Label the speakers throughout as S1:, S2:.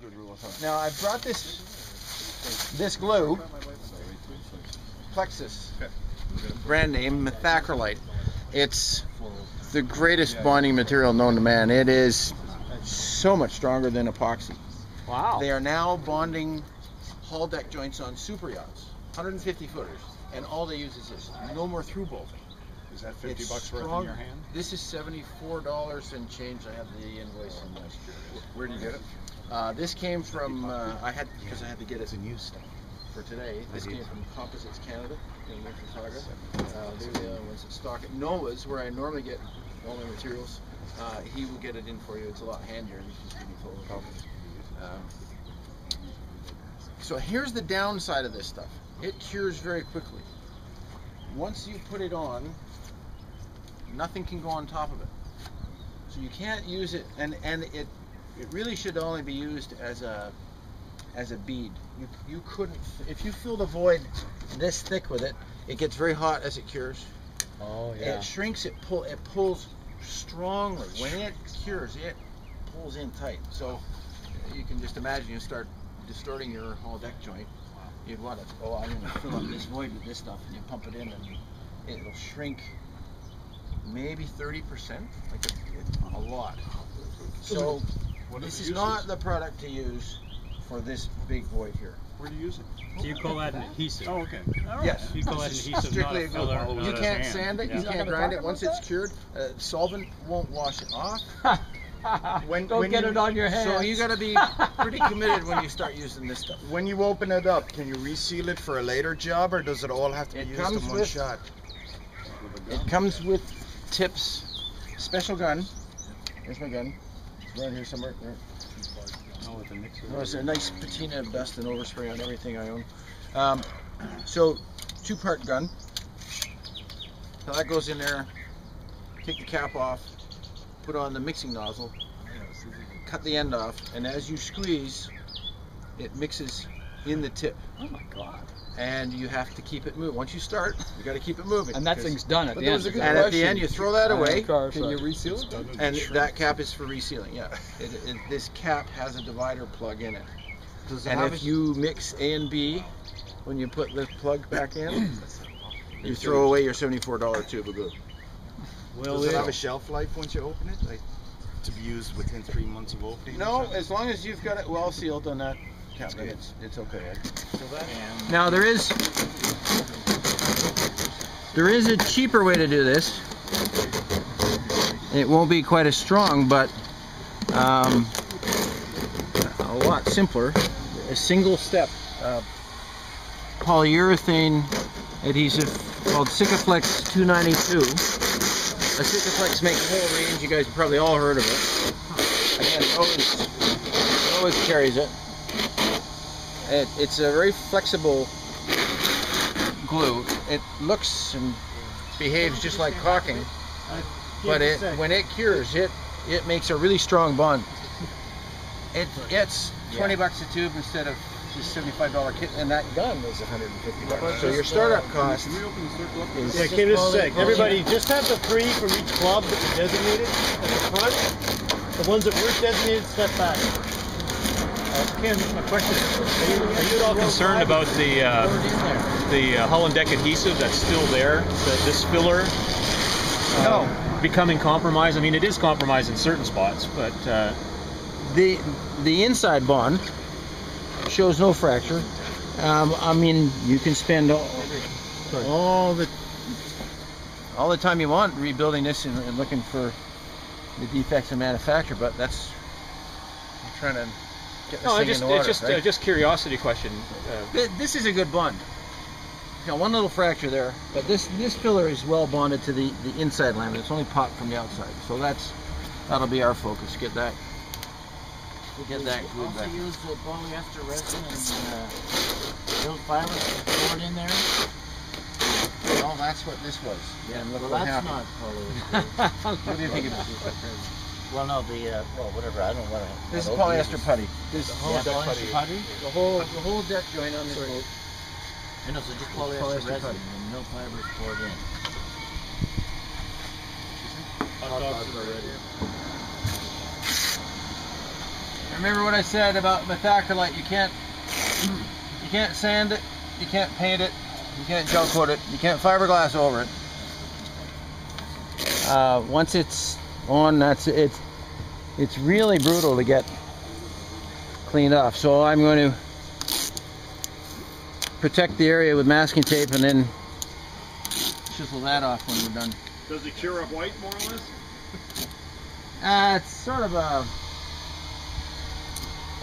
S1: good rule of thumb.
S2: Now I've brought this glue, Plexus, brand name, methacrylate. It's the greatest bonding material known to man. It is so much stronger than epoxy.
S3: Wow.
S2: They are now bonding hull deck joints on super yachts, 150 footers, and all they use is this. No more through bolting.
S1: Is that $50 worth in your hand?
S2: This is $74 and change. I have the invoice in my security.
S1: Where do you get it?
S2: This came from because I had to get it for today. This came from Composites Canada in Mississauga. They're the only ones that stock it. Noah's, where I normally get all my materials, he will get it in for you. It's a lot handier, and you can give me total copies. So here's the downside of this stuff. It cures very quickly. Once you put it on, nothing can go on top of it. So you can't use it, and it really should only be used as a bead. You couldn't, if you fill the void this thick with it, it gets very hot as it cures.
S3: Oh yeah.
S2: It shrinks, it pulls strongly. When it cures, it pulls in tight. So you can just imagine you start distorting your hull deck joint. You'd want to, oh, I'm going to fill up this void with this stuff, and you pump it in, and it'll shrink maybe 30%, like a lot. So this is not the product to use for this big void here.
S1: Where do you use it?
S4: So you call that an adhesive?
S1: Oh, okay.
S2: Yes.
S4: You call that an adhesive,
S2: Strictly
S4: not a filler.
S2: you can't sand it, you can't grind it. Once it's cured, solvent won't wash it off.
S3: Don't get it on your hands.
S2: So you got to be pretty committed when you start using this stuff.
S5: When you open it up, can you reseal it for a later job, or does it all have to be used in one shot?
S2: It comes with tips, special gun. Here's my gun. It's right here somewhere. There. Oh, it's a nice patina of dust and overspray on everything I own. So, two-part gun. Now that goes in there. Take the cap off. Put on the mixing nozzle. Cut the end off, and as you squeeze, it mixes in the tip.
S3: Oh my God.
S2: And you have to keep it moving. Once you start, you got to keep it moving.
S3: And that thing's done at the end.
S2: And at the end, you throw that away.
S3: Can you reseal it?
S2: And that cap is for resealing. Yeah. This cap has a divider plug in it. And if you mix A and B, when you put the plug back in, you throw away your $74 tube of glue.
S5: Does it have a shelf life once you open it, like to be used within 3 months of opening?
S2: No, as long as you've got it well sealed on that cap, it's okay. Now there is a cheaper way to do this. It won't be quite as strong, but a lot simpler. A single step polyurethane adhesive called Sikaflex 292. Sikaflex makes a whole range. You guys have probably all heard of it. Again, always carries it. It's a very flexible glue. It looks and behaves just like caulking, but when it cures, it makes a really strong bond. It gets $20 a tube instead of the $75 kit, and that gun is $150. So your startup cost is...
S6: Yeah, Kim, just a sec. Everybody, just have the 3 from each club that are designated at the front. The ones that weren't designated, step back. Kim, my question is, are you at all
S4: concerned about the hull and deck adhesive that's still there? This filler becoming compromised? I mean, it is compromised in certain spots, but...
S2: The inside bond shows no fracture. I mean, you can spend all the time you want rebuilding this and looking for the defects in manufacture, but I'm trying to get this thing in the water.
S4: It's just curiosity question.
S2: This is a good bond. You know, one little fracture there, but this filler is well bonded to the inside laminate. It's only popped from the outside, so that'll be our focus. Get that glued back.
S7: Also use the polyester resin and build fibers poured in there.
S2: Oh, that's what this was.
S7: Yeah,
S2: and look
S7: well,
S2: what
S7: that's
S2: happened.
S7: not polyester.
S2: What do you think of it?
S7: Well, no, well, whatever. I don't know what.
S2: This is polyester putty.
S7: This polyester putty.
S2: The whole deck joint on this boat.
S7: I know, so just polyester resin
S2: putty.
S7: and no fibers poured in.
S6: hot dogs are ready?
S2: Remember what I said about methacrylite? You can't sand it, you can't paint it, you can't gel coat it, you can't fiberglass over it. Once it's on, it's really brutal to get cleaned off. So I'm going to protect the area with masking tape and then chisel that off when we're done.
S1: Does it cure up white, more or less?
S2: It's sort of a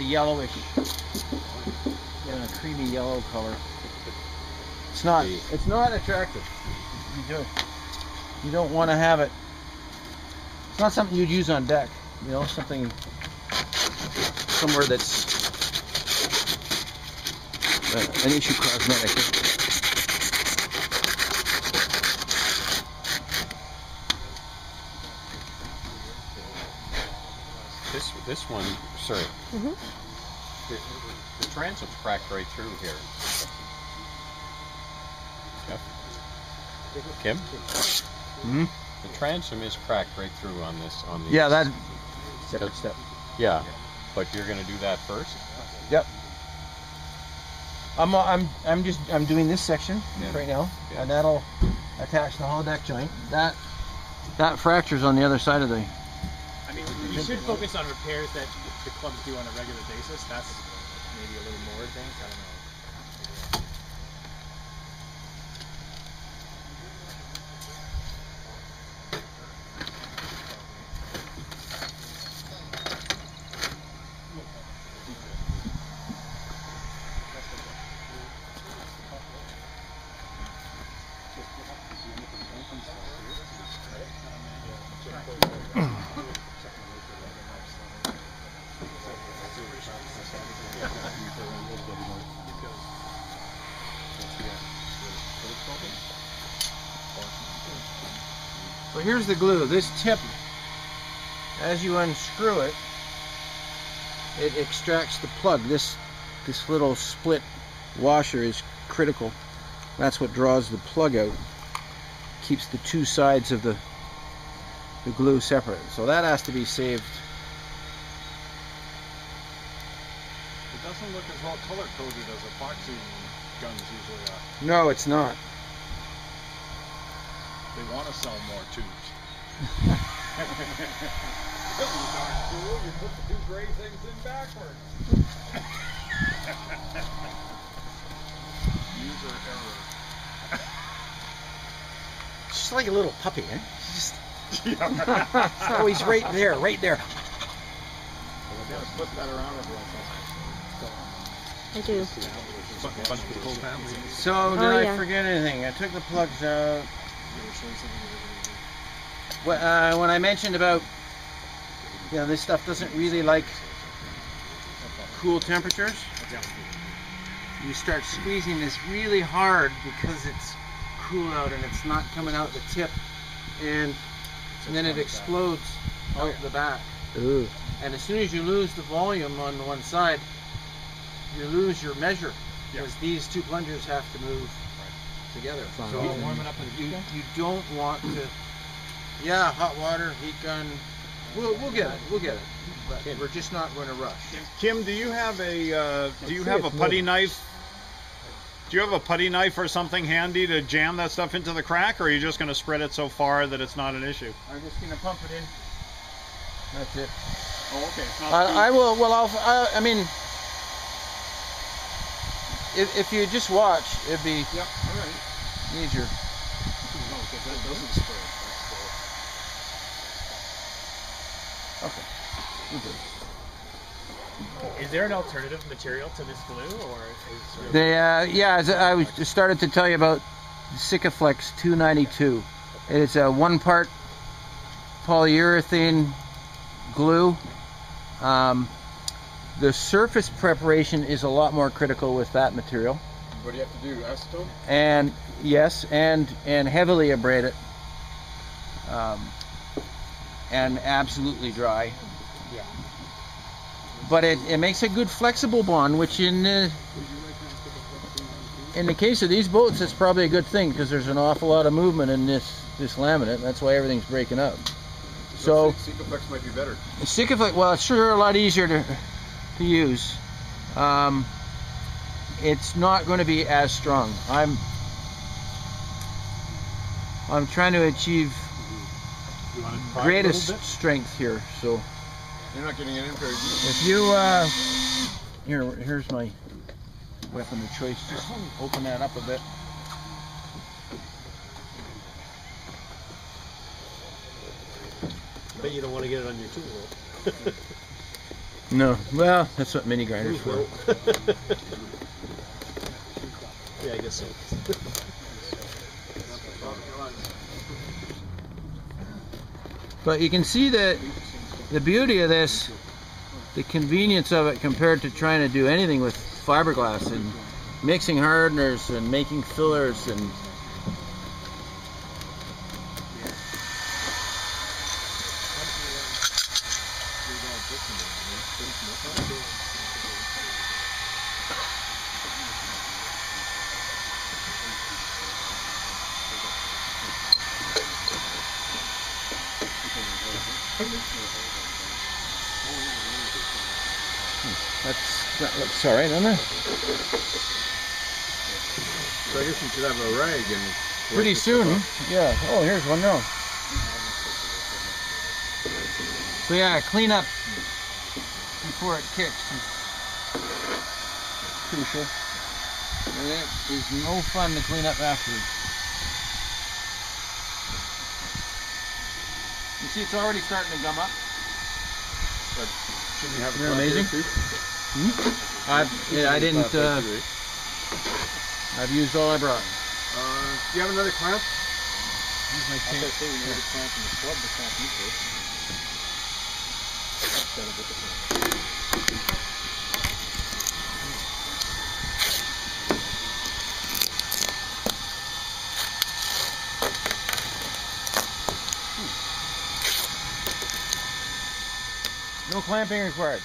S2: yellowish, a creamy yellow color. It's not attractive. You don't want to have it. It's not something you'd use on deck. You know, something somewhere that's an issue cosmetic.
S8: This one, sorry. The transom's cracked right through here. Kim? The transom is cracked right through on this.
S2: Yeah, that separate step.
S8: Yeah, but you're going to do that first.
S2: Yep. I'm doing this section right now, and that'll attach the whole deck joint. That fractures on the other side of the.
S9: I mean, you should focus on repairs that the clubs do on a regular basis. That's maybe a little more advanced. I don't know.
S2: So here's the glue. This tip, as you unscrew it, it extracts the plug. This little split washer is critical. That's what draws the plug out. Keeps the two sides of the glue separate. So that has to be saved.
S1: It doesn't look as well color coded as epoxy guns usually are.
S2: No, it's not.
S1: They want to sell more tubes. Cool. You put the two gray things in backwards. User error.
S2: Just like a little puppy, eh? Just it's always right there, right there.
S1: Flip that around every once in a
S10: I do.
S2: So did I forget anything? I took the plugs out. When I mentioned about, this stuff doesn't really like cool temperatures, you start squeezing this really hard because it's cool out and it's not coming out the tip, and then it explodes out the back.
S10: Ooh.
S2: And as soon as you lose the volume on the one side, you lose your measure, because these two plungers have to move together. So you don't want to. Yeah, hot water, heat gun. We'll get it. We'll get it. But we're just not going to rush.
S1: Kim, do you have a putty knife? Do you have a putty knife or something handy to jam that stuff into the crack, or are you just going to spread it so far that it's not an issue?
S2: I'm just going to pump it in. That's it.
S1: Oh, okay. It's not
S2: I will. Well, I mean, if you just watch, it'd be easier.
S1: No, because that doesn't spread.
S2: Okay.
S9: Is there an alternative material to this glue, or is
S2: I started to tell you about Sikaflex 292. It's a one-part polyurethane glue. The surface preparation is a lot more critical with that material.
S1: What do you have to do? Acetone?
S2: And yes, and heavily abrade it. And absolutely dry.
S1: Yeah.
S2: But it makes a good flexible bond, which in the case of these boats, it's probably a good thing, because there's an awful lot of movement in this laminate. That's why everything's breaking up. So
S1: Sikaflex might be better.
S2: Sikaflex, well, it's sure a lot easier to to use. It's not going to be as strong. I'm trying to achieve greatest strength here. So
S5: You're not getting it in very deep.
S2: if you here's my weapon of choice. Just open that up a bit.
S6: Bet you don't want to get it on your tool.
S2: No, well, that's what mini grinders for.
S6: Yeah, I guess so.
S2: But you can see that the beauty of this, the convenience of it compared to trying to do anything with fiberglass and mixing hardeners and making fillers and that looks alright, doesn't it?
S5: So I guess you should have a rag and
S2: Pretty soon, yeah. Oh, here's one now. So yeah, clean up before it kicks is crucial. And it is no fun to clean up afterwards. You see, it's already starting to gum up.
S5: But shouldn't you have
S2: Isn't that amazing? I didn't. I've used all I brought.
S5: Do you have another clamp?
S9: Use my tank. I was going to say we need a clamp in the club to clamp you first.
S2: No clamping required.